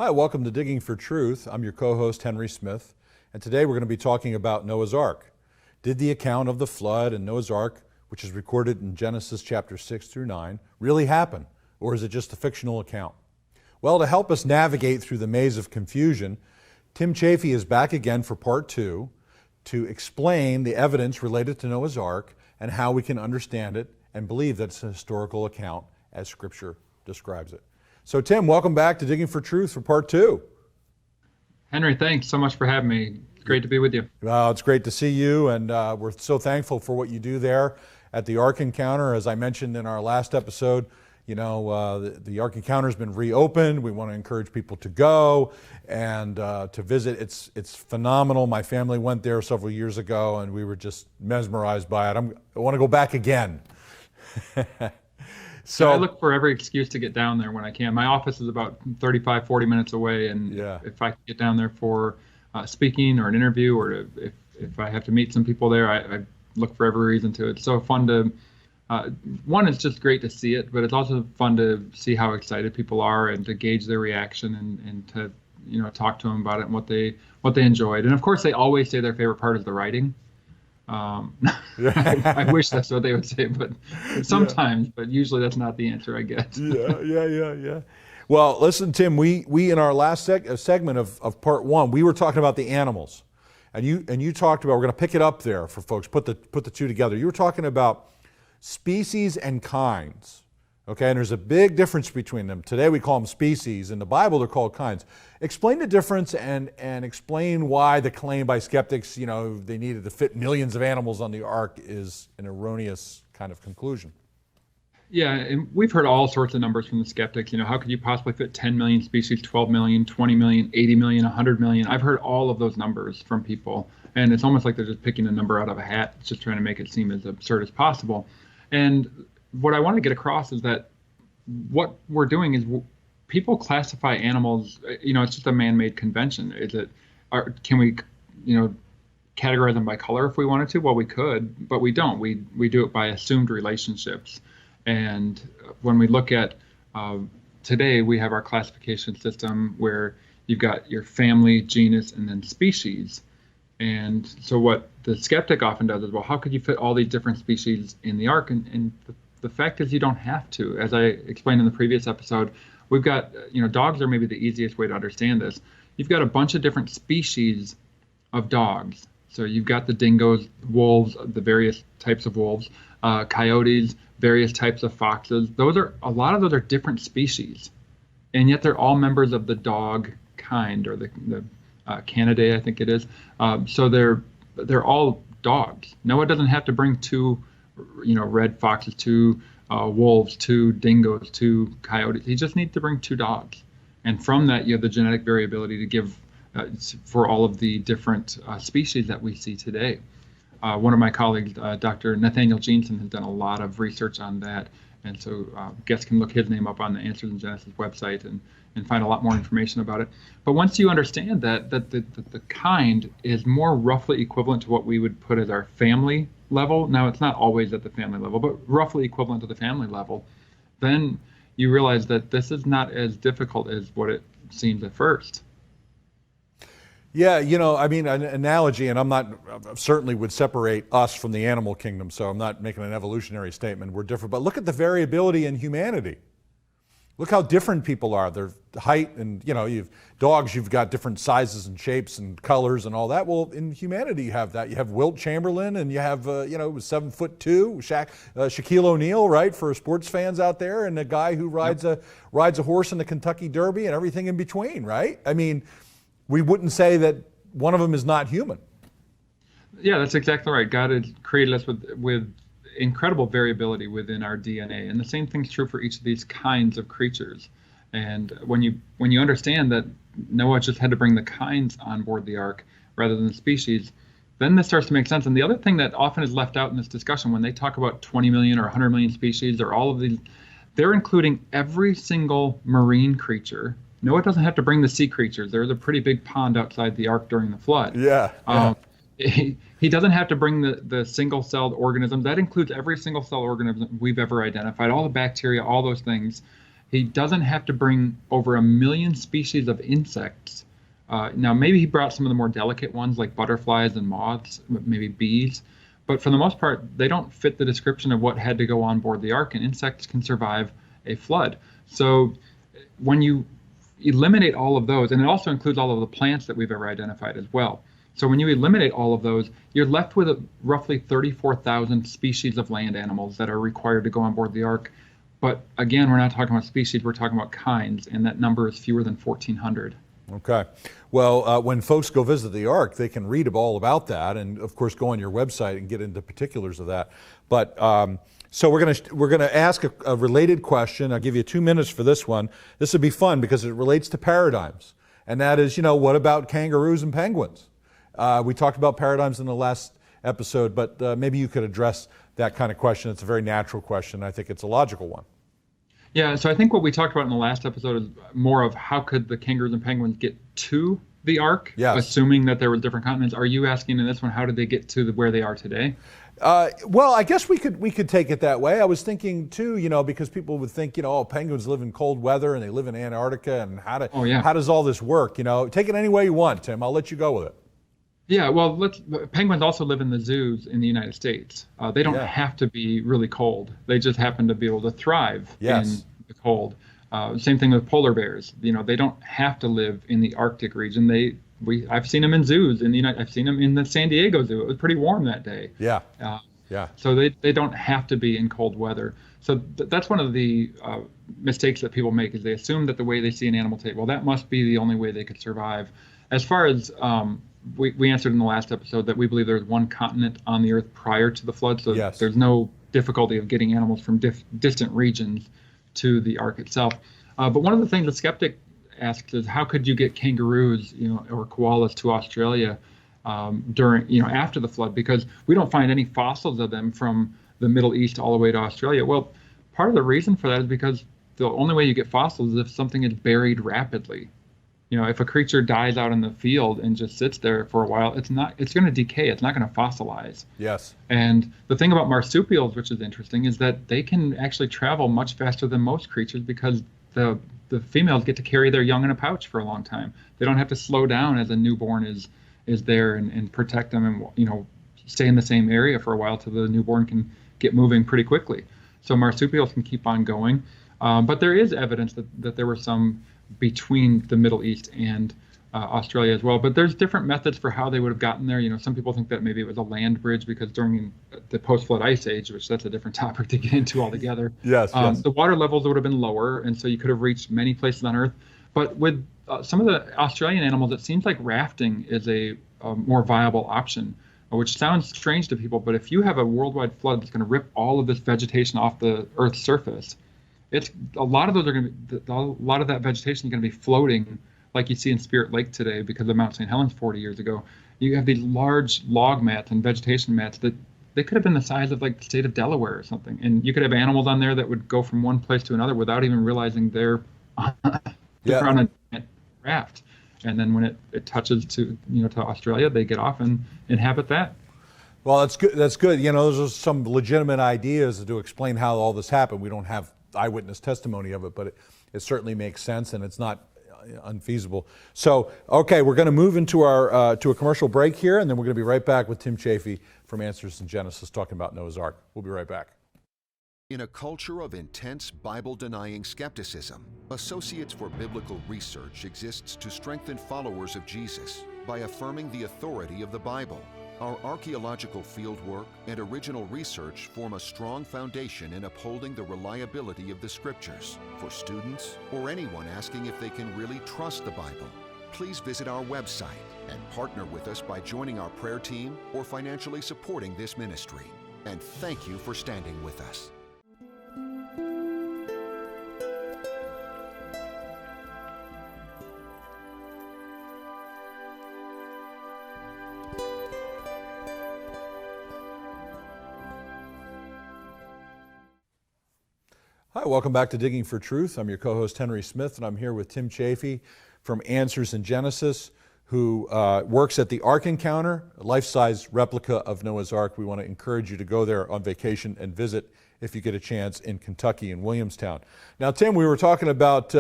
Hi, welcome to Digging for Truth. I'm your co-host, Henry Smith, and today we're going to be talking about Noah's Ark. Did the account of the flood and Noah's Ark, which is recorded in Genesis chapter 6 through 9, really happen, or is it just a fictional account? Well, to help us navigate through the maze of confusion, Tim Chafee is back again for part 2 to explain the evidence related to Noah's Ark and how we can understand it and believe that it's a historical account as Scripture describes it. So Tim, welcome back to Digging for Truth for part 2. Henry, thanks so much for having me. Great to be with you. Well, it's great to see you, and we're so thankful for what you do there at the Ark Encounter. As I mentioned in our last episode, the Ark Encounter has been reopened. We want to encourage people to go and to visit. It's phenomenal. My family went there several years ago, and we were just mesmerized by it. I want to go back again. So I look for every excuse to get down there when I can. My office is about 35, 40 minutes away, and if I can get down there for speaking or an interview, or if I have to meet some people there, I look for every reason to. It's so fun to, one, it's just great to see it, but it's also fun to see how excited people are and to gauge their reaction and to talk to them about it and what they enjoyed. And of course, they always say their favorite part is the writing. I wish that's what they would say, but sometimes, but usually that's not the answer I get. Yeah. Well, listen, Tim, we in our last segment of part 1, we were talking about the animals, and you talked about, we're going to pick it up there for folks, put the two together. You were talking about species and kinds. Okay, and there's a big difference between them. Today we call them species. In the Bible, they're called kinds. Explain the difference and explain why the claim by skeptics, they needed to fit millions of animals on the ark is an erroneous kind of conclusion. Yeah, and we've heard all sorts of numbers from the skeptics. How could you possibly fit 10 million species, 12 million, 20 million, 80 million, 100 million? I've heard all of those numbers from people, and it's almost like they're just picking a number out of a hat, just trying to make it seem as absurd as possible. And what I want to get across is that what we're doing is people classify animals, it's just a man-made convention. Can we, categorize them by color if we wanted to? Well, we could, but we don't. We do it by assumed relationships. And when we look at today, we have our classification system where you've got your family, genus, and then species. And so what the skeptic often does is, well, how could you fit all these different species in the ark? And the fact is you don't have to. As I explained in the previous episode, we've got, dogs are maybe the easiest way to understand this. You've got a bunch of different species of dogs. So you've got the dingoes, wolves, the various types of wolves, coyotes, various types of foxes. A lot of those are different species. And yet they're all members of the dog kind, or the Canidae, I think it is. So they're all dogs. Noah doesn't have to bring two red foxes, 2 wolves, 2 dingoes, 2 coyotes. He just needs to bring 2 dogs. And from that, you have the genetic variability to give for all of the different species that we see today. One of my colleagues, Dr. Nathaniel Jeanson, has done a lot of research on that. And so guests can look his name up on the Answers in Genesis website and find a lot more information about it. But once you understand that the kind is more roughly equivalent to what we would put as our family level. Now, it's not always at the family level, but roughly equivalent to the family level. Then you realize that this is not as difficult as what it seems at first. Yeah, an analogy, and certainly would separate us from the animal kingdom, so I'm not making an evolutionary statement. We're different, but look at the variability in humanity. Look how different people are. Their height, and dogs, you've got different sizes and shapes and colors and all that. Well, in humanity, you have that. You have Wilt Chamberlain, and you have 7'2", Shaquille O'Neal, right, for sports fans out there, and a guy who rides a horse in the Kentucky Derby, and everything in between, right? I mean, we wouldn't say that one of them is not human. Yeah, that's exactly right. God has created us with incredible variability within our DNA, and the same thing's true for each of these kinds of creatures. And when you understand that Noah just had to bring the kinds on board the ark rather than the species, then this starts to make sense. And the other thing that often is left out in this discussion, when they talk about 20 million or 100 million species or all of these, they're including every single marine creature. Noah doesn't have to bring the sea creatures. There's a pretty big pond outside the ark during the flood. Yeah. He doesn't have to bring the single-celled organisms. That includes every single-cell organism we've ever identified, all the bacteria, all those things. He doesn't have to bring over 1 million species of insects. Now, maybe he brought some of the more delicate ones like butterflies and moths, maybe bees, but for the most part, they don't fit the description of what had to go on board the ark, and insects can survive a flood. So when you eliminate all of those, and it also includes all of the plants that we've ever identified as well. So when you eliminate all of those, you're left with roughly 34,000 species of land animals that are required to go on board the ark. But again, we're not talking about species, we're talking about kinds, and that number is fewer than 1,400. Okay. Well, when folks go visit the Ark, they can read all about that, and of course go on your website and get into particulars of that. But so we're gonna ask a related question. I'll give you 2 minutes for this one. This would be fun because it relates to paradigms, and that is, what about kangaroos and penguins? We talked about paradigms in the last episode, but maybe you could address that kind of question. It's a very natural question. I think it's a logical one. Yeah, so I think what we talked about in the last episode is more of how could the kangaroos and penguins get to the ark, yes, assuming that there were different continents. Are you asking in this one, how did they get to where they are today? Well, I guess we could take it that way. I was thinking too, because people would think, oh, penguins live in cold weather and they live in Antarctica, and how does all this work? Take it any way you want, Tim. I'll let you go with it. Yeah, well, penguins also live in the zoos in the United States. They don't have to be really cold. They just happen to be able to thrive in the cold. Same thing with polar bears. They don't have to live in the Arctic region. I've seen them in zoos in the I've seen them in the San Diego Zoo. It was pretty warm that day. Yeah. So they don't have to be in cold weather. So that's one of the mistakes that people make, is they assume that the way they see an animal take, well, that must be the only way they could survive. As far as we answered in the last episode that we believe there's one continent on the Earth prior to the flood, so there's no difficulty of getting animals from distant regions to the ark itself. But one of the things the skeptic asks is, how could you get kangaroos, or koalas to Australia during, after the flood? Because we don't find any fossils of them from the Middle East all the way to Australia. Well, part of the reason for that is because the only way you get fossils is if something is buried rapidly. If a creature dies out in the field and just sits there for a while, it's going to decay. It's not going to fossilize. Yes. And the thing about marsupials, which is interesting, is that they can actually travel much faster than most creatures because the females get to carry their young in a pouch for a long time. They don't have to slow down as a newborn is there and protect them and stay in the same area for a while till the newborn can get moving pretty quickly. So marsupials can keep on going. But there is evidence that there were some between the Middle East and Australia as well. But there's different methods for how they would have gotten there. Some people think that maybe it was a land bridge because during the post-flood ice age, which that's a different topic to get into altogether, yes. The water levels would have been lower, and so you could have reached many places on Earth. But with some of the Australian animals, it seems like rafting is a more viable option, which sounds strange to people. But if you have a worldwide flood that's going to rip all of this vegetation off the Earth's surface, a lot of that vegetation is going to be floating, like you see in Spirit Lake today because of Mount St. Helens 40 years ago. You have these large log mats and vegetation mats that they could have been the size of like the state of Delaware or something, and you could have animals on there that would go from one place to another without even realizing they're on a raft. And then when it touches to Australia, they get off and inhabit that. Well, that's good. That's good. Those are some legitimate ideas to explain how all this happened. We don't have eyewitness testimony of it, but it certainly makes sense, and it's not unfeasible. So, okay, we're going to move into our to a commercial break here, and then we're going to be right back with Tim Chafee from Answers in Genesis talking about Noah's Ark. We'll be right back. In a culture of intense Bible-denying skepticism, Associates for Biblical Research exists to strengthen followers of Jesus by affirming the authority of the Bible. Our archaeological fieldwork and original research form a strong foundation in upholding the reliability of the Scriptures. For students or anyone asking if they can really trust the Bible, please visit our website and partner with us by joining our prayer team or financially supporting this ministry. And thank you for standing with us. Hi, welcome back to Digging for Truth. I'm your co-host Henry Smith, and I'm here with Tim Chafee from Answers in Genesis, who works at the Ark Encounter, a life-size replica of Noah's Ark. We want to encourage you to go there on vacation and visit if you get a chance in Kentucky in Williamstown. Now, Tim, we were talking about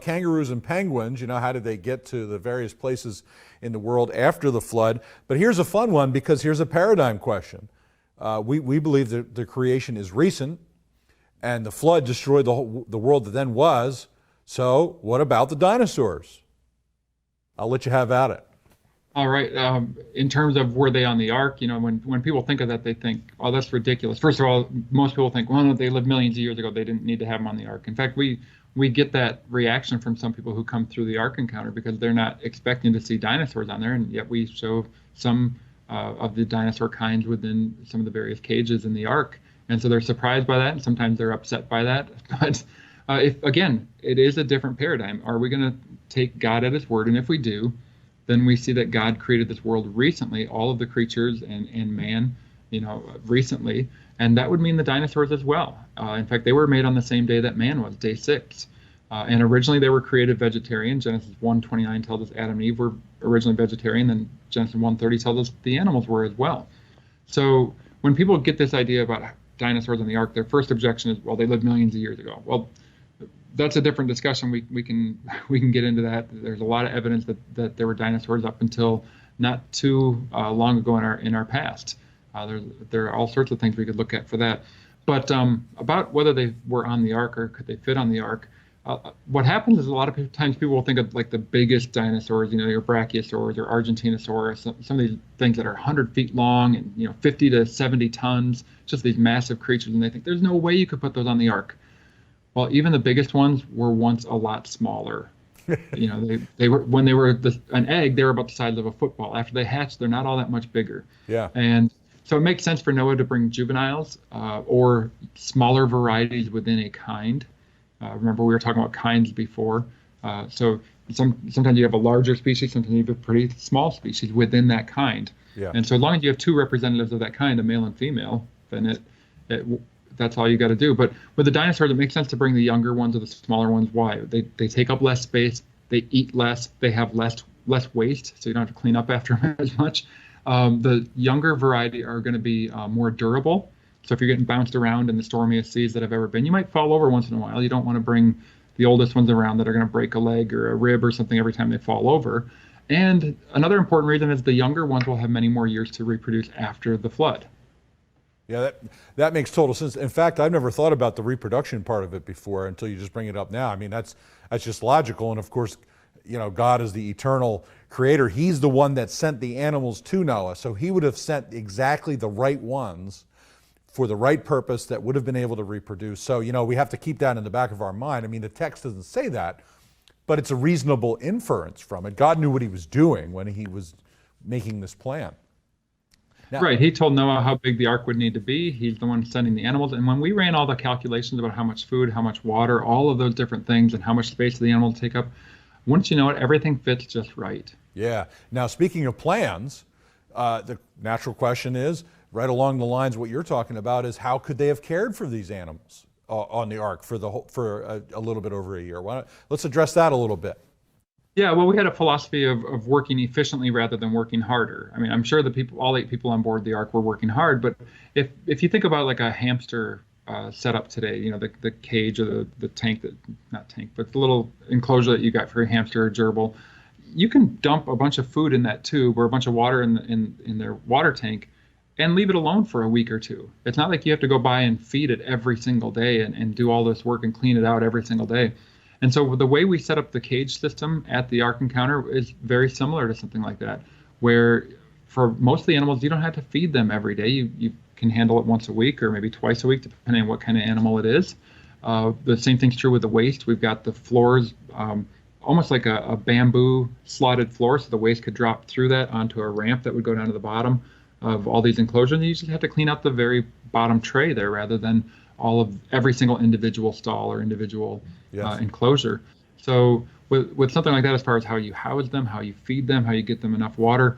kangaroos and penguins. You know, how did they get to the various places in the world after the flood? But here's a fun one, because here's a paradigm question. We believe that the creation is recent, and the flood destroyed the world that then was. So, what about the dinosaurs? I'll let you have at it. All right. In terms of were they on the ark, you know, when people think of that, they think, oh, that's ridiculous. First of all, most people think, well, no, they lived millions of years ago. They didn't need to have them on the ark. In fact, we get that reaction from some people who come through the ark encounter because they're not expecting to see dinosaurs on there, and yet we show some of the dinosaur kinds within some of the various cages in the ark. And so they're surprised by that, and sometimes they're upset by that. But if, again, it is a different paradigm. Are we going to take God at his word? And if we do, then we see that God created this world recently, all of the creatures and man, you know, recently. And that would mean the dinosaurs as well. In fact, they were made on the same day that man was, day 6. And originally they were created vegetarian. Genesis 1:29 tells us Adam and Eve were originally vegetarian. Then Genesis 1:30 tells us the animals were as well. So when people get this idea about dinosaurs on the ark, their first objection is, well, they lived millions of years ago. Well, that's a different discussion. We can get into that. There's a lot of evidence that there were dinosaurs up until not too long ago in our past. There are all sorts of things we could look at for that. But about whether they were on the ark or could they fit on the ark, what happens is a lot of times people will think of like the biggest dinosaurs, you know, your brachiosaurs or Argentinosaurus, some of these things that are 100 feet long and, you know, 50 to 70 tons, just these massive creatures, and they think there's no way you could put those on the ark. Well, even the biggest ones were once a lot smaller. You know, they were when they were an egg, they were about the size of a football. After they hatch, they're not all that much bigger. Yeah. And so it makes sense for Noah to bring juveniles or smaller varieties within a kind. Remember, we were talking about kinds before. So sometimes you have a larger species, sometimes you have a pretty small species within that kind. Yeah. And so as long as you have 2 representatives of that kind, a male and female, then that's all you got to do. But with the dinosaurs, it makes sense to bring the younger ones or the smaller ones. Why? They take up less space, they eat less, they have less waste, so you don't have to clean up after them as much. The younger variety are going to be more durable. So if you're getting bounced around in the stormiest seas that have ever been, you might fall over once in a while. You don't want to bring the oldest ones around that are going to break a leg or a rib or something every time they fall over. And another important reason is the younger ones will have many more years to reproduce after the flood. Yeah, that makes total sense. In fact, I've never thought about the reproduction part of it before until you just bring it up now. I mean, that's just logical. And of course, you know, God is the eternal creator. He's the one that sent the animals to Noah. So he would have sent exactly the right ones for the right purpose that would have been able to reproduce. So, you know, we have to keep that in the back of our mind. I mean, the text doesn't say that, but it's a reasonable inference from it. God knew what he was doing when he was making this plan. Now, right. He told Noah how big the ark would need to be. He's the one sending the animals. And when we ran all the calculations about how much food, how much water, all of those different things, and how much space the animals take up, once you know it, everything fits just right. Yeah. Now, speaking of plans, the natural question is, right along the lines of what you're talking about, is how could they have cared for these animals on the ark for a little bit over a year? Let's address that a little bit. Yeah, well, we had a philosophy of working efficiently rather than working harder. I mean, I'm sure all 8 people on board the ark were working hard, but if you think about like a hamster setup today, you know, the cage or the tank, not tank, but the little enclosure that you got for your hamster or gerbil, you can dump a bunch of food in that tube or a bunch of water in their water tank and leave it alone for a week or 2. It's not like you have to go by and feed it every single day and do all this work and clean it out every single day. And so the way we set up the cage system at the Ark Encounter is very similar to something like that, where for most of the animals, you don't have to feed them every day. You can handle it once a week or maybe twice a week, depending on what kind of animal it is. The same thing's true with the waste. We've got the floors, almost like a bamboo slotted floor, so the waste could drop through that onto a ramp that would go down to the bottom of all these enclosures. You just have to clean out the very bottom tray there rather than every single individual stall or individual enclosure. So with something like that, as far as how you house them, how you feed them, how you get them enough water,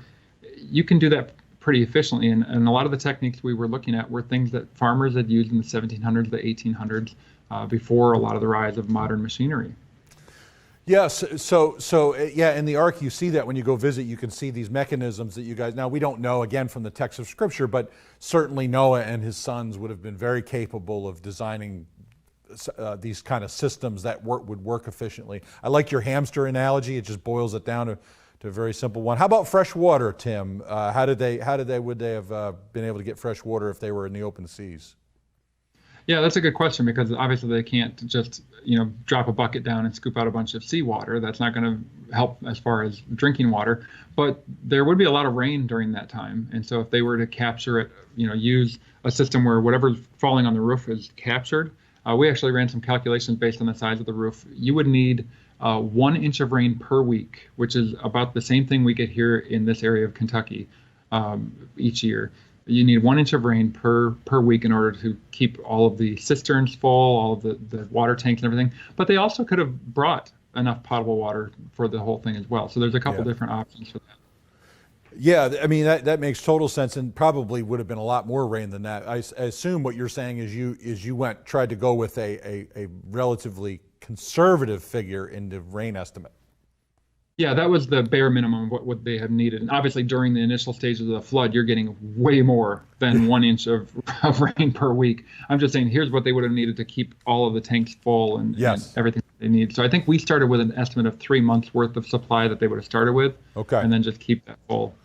you can do that pretty efficiently. And a lot of the techniques we were looking at were things that farmers had used in the 1700s, the 1800s, before a lot of the rise of modern machinery. Yes, yeah, in the Ark you see that when you go visit, you can see these mechanisms that you guys, now we don't know again from the text of Scripture, but certainly Noah and his sons would have been very capable of designing these kind of systems that would work efficiently. I like your hamster analogy. It just boils it down to a very simple one. How about fresh water, Tim? Would they have been able to get fresh water if they were in the open seas? Yeah, that's a good question, because obviously they can't just, drop a bucket down and scoop out a bunch of seawater. That's not going to help as far as drinking water. But there would be a lot of rain during that time. And so if they were to capture it, use a system where whatever's falling on the roof is captured. We actually ran some calculations based on the size of the roof. You would need 1 inch of rain per week, which is about the same thing we get here in this area of Kentucky each year. You need 1 inch of rain per week in order to keep all of the cisterns full, all of the water tanks and everything. But they also could have brought enough potable water for the whole thing as well. So there's a couple different options for that. Yeah, I mean, that makes total sense, and probably would have been a lot more rain than that. I assume what you're saying is you tried to go with a relatively conservative figure in the rain estimate. Yeah, that was the bare minimum of what they have needed. And obviously during the initial stages of the flood, you're getting way more than 1 inch of rain per week. I'm just saying, here's what they would have needed to keep all of the tanks full and everything they need. So I think we started with an estimate of 3 months worth of supply that they would have started with. Okay. And then just keep that full.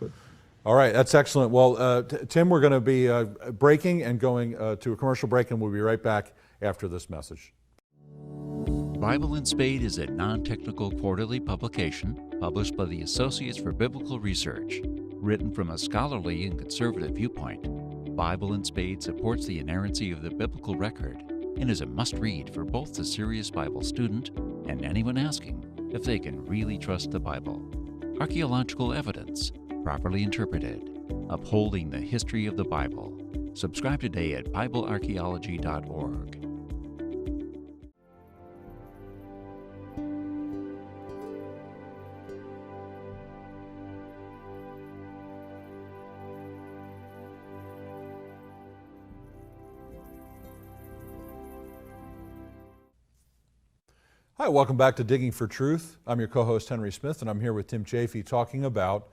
All right, that's excellent. Well, Tim, we're going to be breaking and going to a commercial break, and we'll be right back after this message. Bible and Spade is a non-technical quarterly publication published by the Associates for Biblical Research. Written from a scholarly and conservative viewpoint, Bible and Spade supports the inerrancy of the biblical record and is a must-read for both the serious Bible student and anyone asking if they can really trust the Bible. Archaeological evidence, properly interpreted, upholding the history of the Bible. Subscribe today at BibleArchaeology.org. Hi, welcome back to Digging for Truth. I'm your co-host Henry Smith, and I'm here with Tim Chafee talking about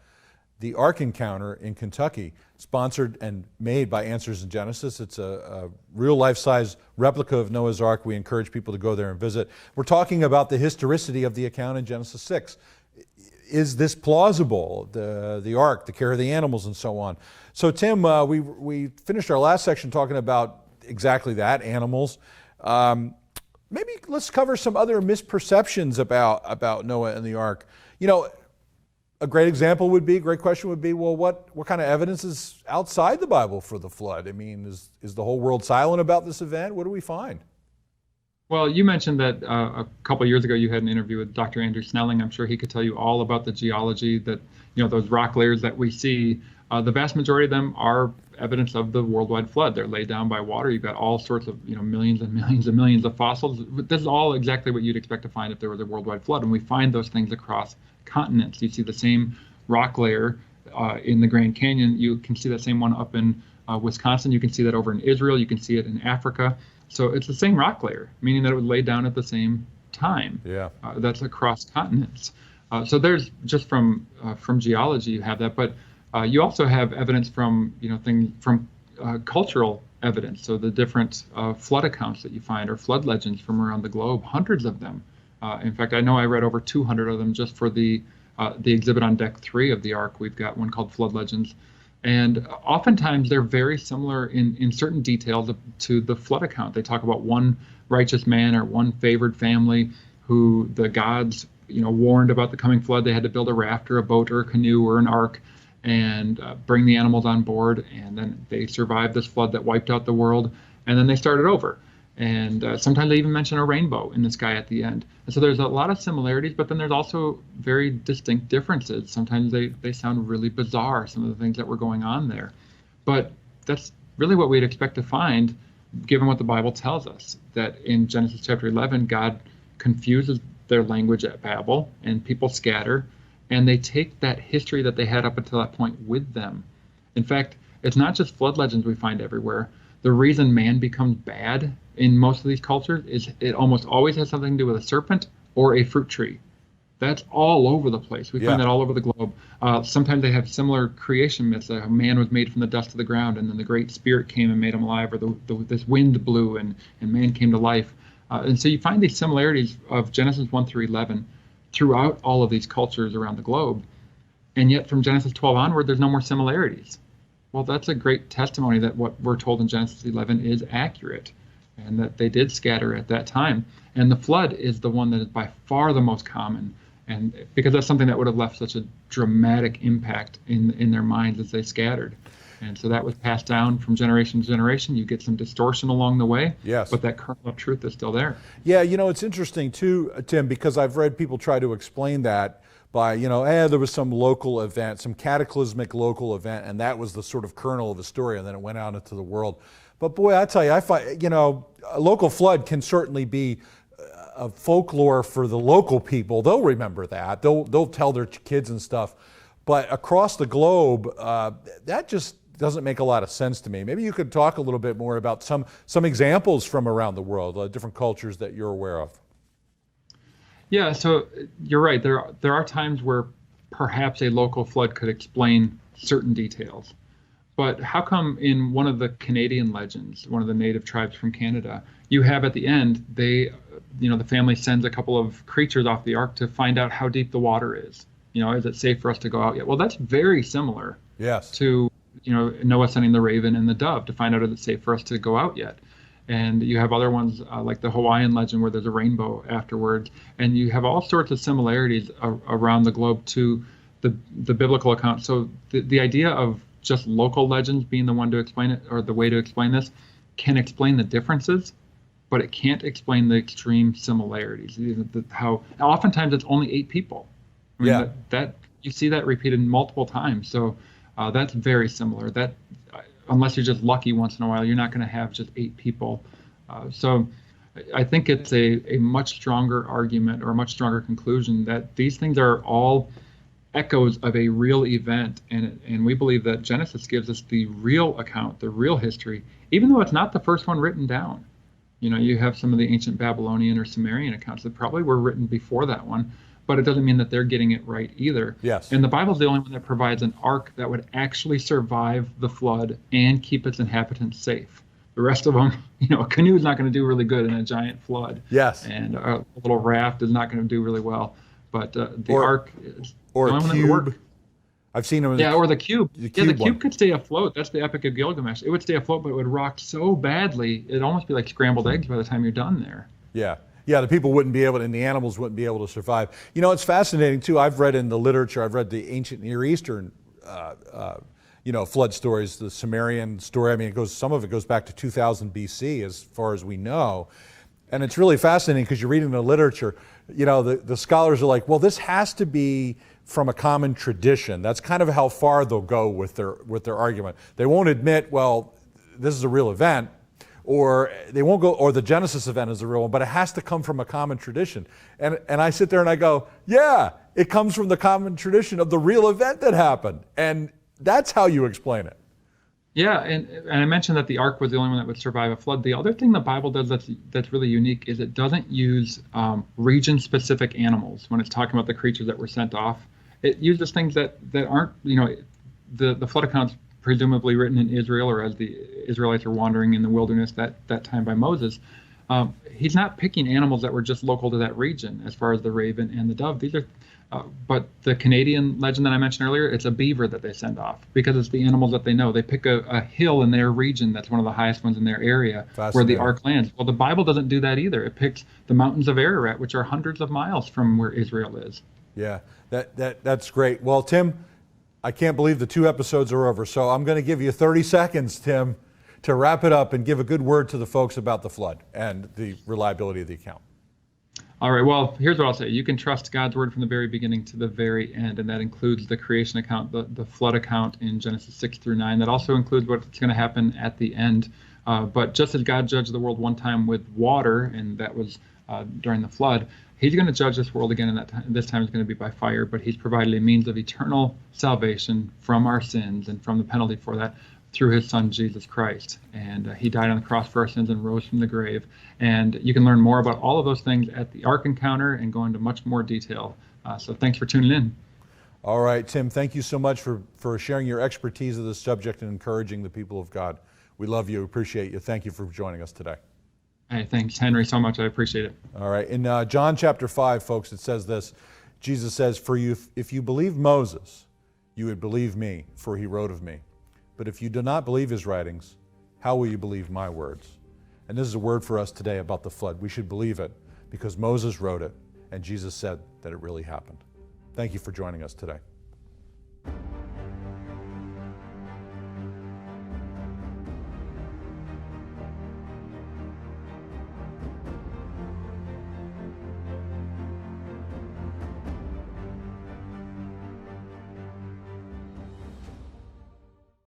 the Ark Encounter in Kentucky, sponsored and made by Answers in Genesis. It's a real life-size replica of Noah's Ark. We encourage people to go there and visit. We're talking about the historicity of the account in Genesis 6. Is this plausible, the Ark, the care of the animals, and so on? So Tim, we finished our last section talking about exactly that, animals. Maybe let's cover some other misperceptions about Noah and the Ark. A great question would be, well, what kind of evidence is outside the Bible for the flood? I mean, is the whole world silent about this event? What do we find? Well, you mentioned that a couple of years ago you had an interview with Dr. Andrew Snelling. I'm sure he could tell you all about the geology that, those rock layers that we see. The vast majority of them are evidence of the worldwide flood. They're laid down by water. You've got all sorts of, millions and millions and millions of fossils. This is all exactly what you'd expect to find if there was a worldwide flood. And we find those things across continents. You see the same rock layer in the Grand Canyon. You can see that same one up in Wisconsin. You can see that over in Israel. You can see it in Africa. So it's the same rock layer, meaning that it was laid down at the same time. Yeah. That's across continents. So there's just from geology you have that, but you also have evidence from things from cultural evidence. So the different flood accounts that you find, or flood legends from around the globe, hundreds of them. In fact, I know I read over 200 of them just for the exhibit on deck 3 of the Ark. We've got one called Flood Legends. And oftentimes they're very similar in certain details to the flood account. They talk about one righteous man or one favored family who the gods, warned about the coming flood. They had to build a raft or a boat or a canoe or an ark and bring the animals on board. And then they survived this flood that wiped out the world. And then they started over. And sometimes they even mention a rainbow in the sky at the end. And so there's a lot of similarities, but then there's also very distinct differences. Sometimes they sound really bizarre, some of the things that were going on there. But that's really what we'd expect to find, given what the Bible tells us, that in Genesis chapter 11, God confuses their language at Babel, and people scatter, and they take that history that they had up until that point with them. In fact, it's not just flood legends we find everywhere. The reason man becomes bad in most of these cultures is it almost always has something to do with a serpent or a fruit tree. That's all over the place. We Yeah. find that all over the globe. Sometimes they have similar creation myths. A man was made from the dust of the ground, and then the Great Spirit came and made him alive, or this wind blew and man came to life. And so you find these similarities of Genesis 1 through 11 throughout all of these cultures around the globe. And yet from Genesis 12 onward, there's no more similarities. Well, that's a great testimony that what we're told in Genesis 11 is accurate, and that they did scatter at that time. And the flood is the one that is by far the most common, and because that's something that would have left such a dramatic impact in their minds as they scattered. And so that was passed down from generation to generation. You get some distortion along the way, Yes. but that kernel of truth is still there. Yeah, it's interesting too, Tim, because I've read people try to explain that by, there was some local event, some cataclysmic local event, and that was the sort of kernel of the story, and then it went out into the world. But boy, I tell you, I find, a local flood can certainly be a folklore for the local people. They'll remember that. They'll tell their kids and stuff. But across the globe, that just doesn't make a lot of sense to me. Maybe you could talk a little bit more about some examples from around the world, different cultures that you're aware of. Yeah, so you're right. There are times where perhaps a local flood could explain certain details. But how come in one of the Canadian legends, one of the native tribes from Canada, you have at the end, the family sends a couple of creatures off the ark to find out how deep the water is. Is it safe for us to go out yet? Well, that's very similar Yes. to, Noah sending the raven and the dove to find out if it's safe for us to go out yet. And you have other ones like the Hawaiian legend where there's a rainbow afterwards. And you have all sorts of similarities around the globe to the biblical account. So the idea of just local legends being the one to explain it, or the way to explain this, can explain the differences, but it can't explain the extreme similarities. How oftentimes it's only 8 people. I mean, Yeah. that you see that repeated multiple times. So that's very similar. That unless you're just lucky once in a while, you're not going to have just 8 people. So I think it's a much stronger argument, or a much stronger conclusion, that these things are all echoes of a real event, and we believe that Genesis gives us the real account, the real history, even though it's not the first one written down. You have some of the ancient Babylonian or Sumerian accounts that probably were written before that one, but it doesn't mean that they're getting it right either. Yes. And the Bible's the only one that provides an ark that would actually survive the flood and keep its inhabitants safe. The rest of them, a canoe is not going to do really good in a giant flood. Yes. And a little raft is not going to do really well. But the ark is Or the a only one that would work. cube. I've seen them. Yeah, or the cube. The The cube cube one. could stay afloat. That's the Epic of Gilgamesh. It would stay afloat, but it would rock so badly, it'd almost be like scrambled eggs by the time you're done there. Yeah. Yeah, the people wouldn't be able to, and the animals wouldn't be able to survive. It's fascinating too. I've read in the literature, I've read the ancient Near Eastern, flood stories, the Sumerian story. I mean, some of it goes back to 2000 BC as far as we know. And it's really fascinating because you're reading the literature, the scholars are like, well, this has to be from a common tradition. That's kind of how far they'll go with their argument. They won't admit, well, this is a real event, or they won't go, or the Genesis event is a real one, but it has to come from a common tradition. And I sit there and I go, yeah, it comes from the common tradition of the real event that happened. And that's how you explain it. Yeah, and I mentioned that the ark was the only one that would survive a flood. The other thing the Bible does that's really unique is it doesn't use region-specific animals when it's talking about the creatures that were sent off. It uses things that aren't, the flood account's presumably written in Israel, or as the Israelites are wandering in the wilderness that time by Moses. He's not picking animals that were just local to that region, as far as the raven and the dove. These are, but the Canadian legend that I mentioned earlier, it's a beaver that they send off because it's the animals that they know. They pick a hill in their region that's one of the highest ones in their area where the ark lands. Well, the Bible doesn't do that either. It picks the mountains of Ararat, which are hundreds of miles from where Israel is. Yeah, that's great. Well, Tim, I can't believe the 2 episodes are over, so I'm going to give you 30 seconds, Tim, to wrap it up and give a good word to the folks about the flood and the reliability of the account. All right, well, here's what I'll say. You can trust God's word from the very beginning to the very end, and that includes the creation account, the flood account in Genesis 6 through 9. That also includes what's going to happen at the end. But just as God judged the world one time with water, and that was during the flood, he's going to judge this world again, and this time is going to be by fire, but he's provided a means of eternal salvation from our sins and from the penalty for that through his son, Jesus Christ. And he died on the cross for our sins and rose from the grave. And you can learn more about all of those things at the Ark Encounter and go into much more detail So thanks for tuning in. All right, Tim, thank you so much for sharing your expertise of this subject and encouraging the people of God. We love you, appreciate you. Thank you for joining us today. Hey, thanks, Henry, so much. I appreciate it. All right, in John chapter 5, folks, it says this. Jesus says, "For you, if you believe Moses, you would believe me, for he wrote of me. But if you do not believe his writings, how will you believe my words?" And this is a word for us today about the flood. We should believe it because Moses wrote it, and Jesus said that it really happened. Thank you for joining us today.